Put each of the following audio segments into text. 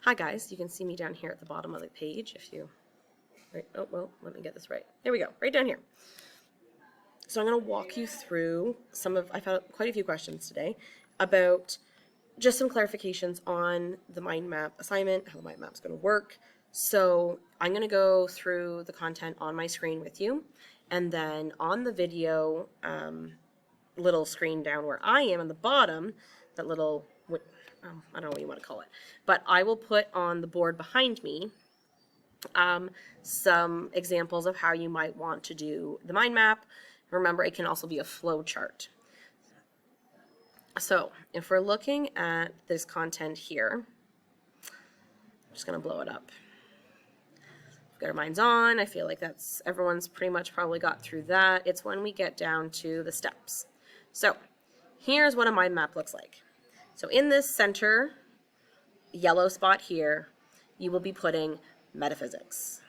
Hi guys, you can see me down here at the bottom of the page if you, right, oh, well, let me get this right. There we go, right down here. So I'm going to walk you through I've had quite a few questions today about just some clarifications on the mind map assignment, how the mind map's going to work. So I'm going to go through the content on my screen with you, and then on the video little screen down where I am on the bottom, that little, I don't know what you want to call it, but I will put on the board behind me some examples of how you might want to do the mind map. Remember, it can also be a flow chart. So if we're looking at this content here, I'm just going to blow it up. We've got our minds on. I feel like everyone's pretty much probably got through that. It's when we get down to the steps. So here's what a mind map looks like. So in this center yellow spot here, you will be putting metaphysics.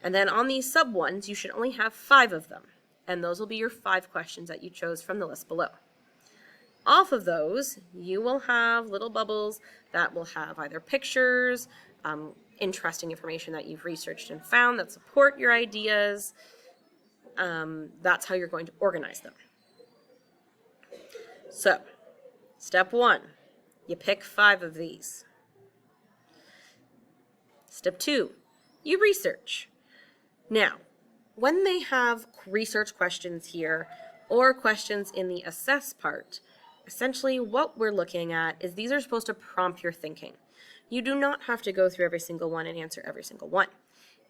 And then on these sub ones, you should only have 5 of them. And those will be your 5 questions that you chose from the list below. Off of those, you will have little bubbles that will have either pictures, interesting information that you've researched and found that support your ideas. That's how you're going to organize them. So, step 1, you pick 5 of these. Step 2, you research. Now, when they have research questions here or questions in the assess part, essentially what we're looking at is these are supposed to prompt your thinking. You do not have to go through every single one and answer every single one.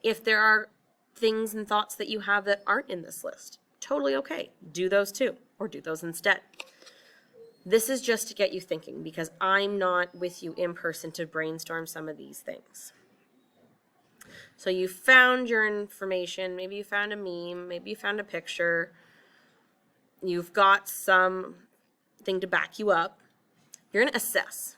If there are things and thoughts that you have that aren't in this list, totally okay. Do those too, or do those instead. This is just to get you thinking because I'm not with you in person to brainstorm some of these things. So you found your information, maybe you found a meme, maybe you found a picture, you've got something to back you up, you're going to assess.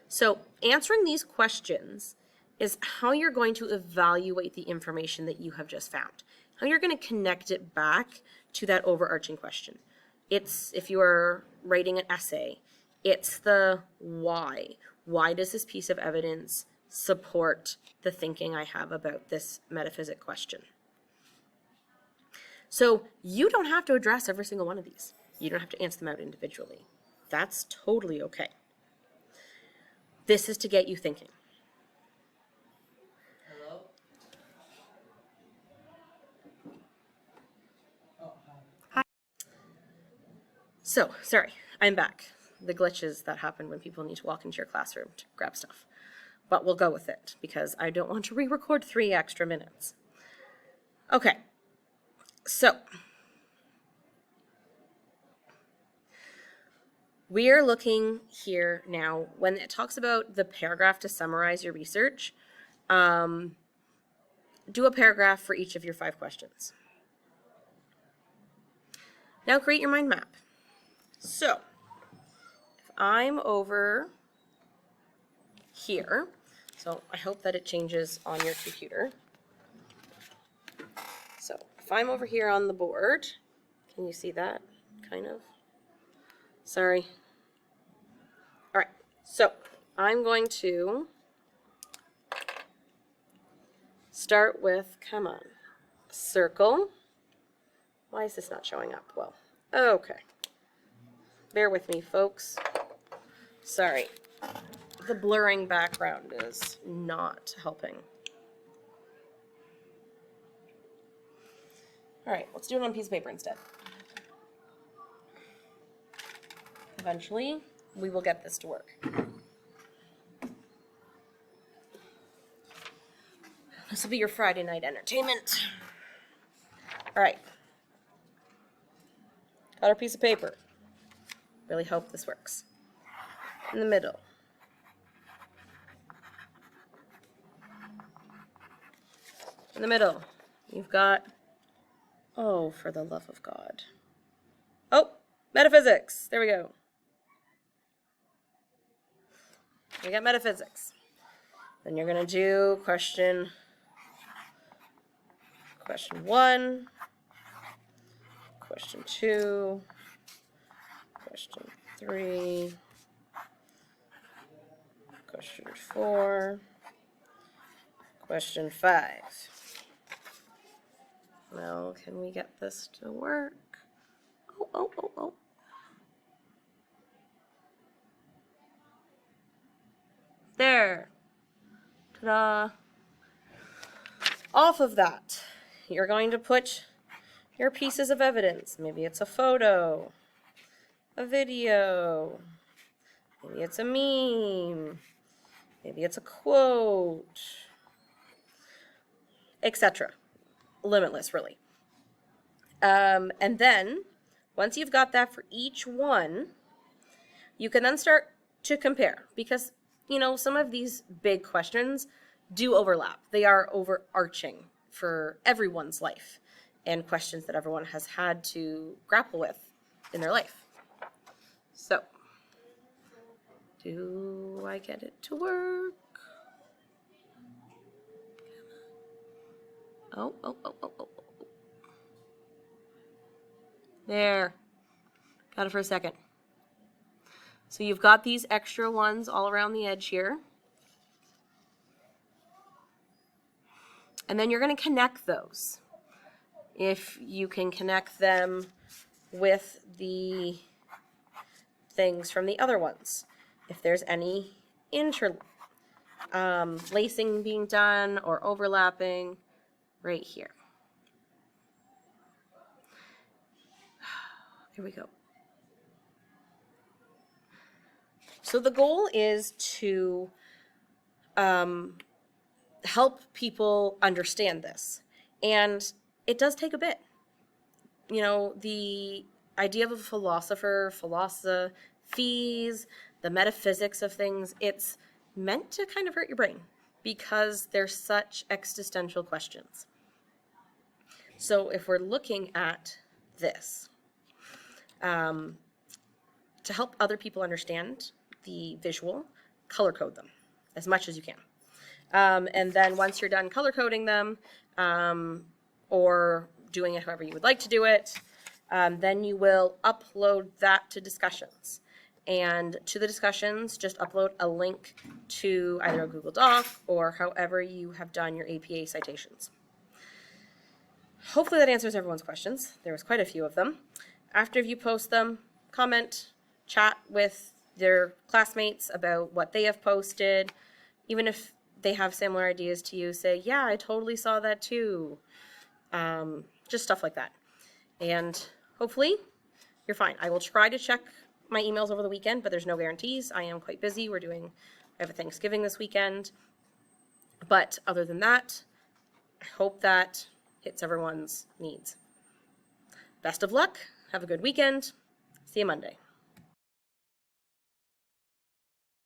So answering these questions is how you're going to evaluate the information that you have just found, how you're going to connect it back to that overarching question. It's, if you are writing an essay, it's the why. Why does this piece of evidence support the thinking I have about this metaphysic question? So you don't have to address every single one of these. You don't have to answer them out individually. That's totally okay. This is to get you thinking. Hello? Oh, hi. So, sorry, I'm back. The glitches that happen when people need to walk into your classroom to grab stuff. But we'll go with it because I don't want to re-record 3 extra minutes. Okay, so we are looking here now when it talks about the paragraph to summarize your research. Do a paragraph for each of your 5 questions. Now create your mind map. So if I'm over here, so I hope that it changes on your computer. So if I'm over here on the board, can you see that? Kind of. Sorry. All right, so I'm going to start with, come on, circle. Why is this not showing up? Well, okay. Bear with me, folks. Sorry. The blurring background is not helping. All right, let's do it on a piece of paper instead. Eventually, we will get this to work. This will be your Friday night entertainment. All right. Got our piece of paper. Really hope this works. In the middle. In the middle, you've got, oh, for the love of God. Oh, metaphysics. There we go. We got metaphysics. Then you're going to do question 1, question 2, question 3, Question 4. Question 5. Now, can we get this to work? Oh. There. Ta-da. Off of that, you're going to put your pieces of evidence. Maybe it's a photo, a video, maybe it's a meme, maybe it's a quote, etc. Limitless, really. And then, once you've got that for each one, you can then start to compare, because, you know, some of these big questions do overlap. They are overarching for everyone's life and questions that everyone has had to grapple with in their life. So, do I get it to work? Oh. There. Got it for a second. So you've got these extra ones all around the edge here. And then you're going to connect those. If you can connect them with the things from the other ones. If there's any lacing being done or overlapping right here. Here we go. So the goal is to help people understand this. And it does take a bit. You know, the idea of a philosopher, philosophies, the metaphysics of things, it's meant to kind of hurt your brain because they're such existential questions. So if we're looking at this, to help other people understand the visual, color code them as much as you can. And then once you're done color coding them, or doing it however you would like to do it, then you will upload that to discussions. And to the discussions, just upload a link to either a Google Doc or however you have done your APA citations. Hopefully that answers everyone's questions. There was quite a few of them. After you post them, comment, chat with their classmates about what they have posted. Even if they have similar ideas to you, say, yeah, I totally saw that too. Just stuff like that. And hopefully you're fine. I will try to check my emails over the weekend, but there's no guarantees. I am quite busy. I have a Thanksgiving this weekend. But other than that, I hope that hits everyone's needs. Best of luck. Have a good weekend. See you Monday.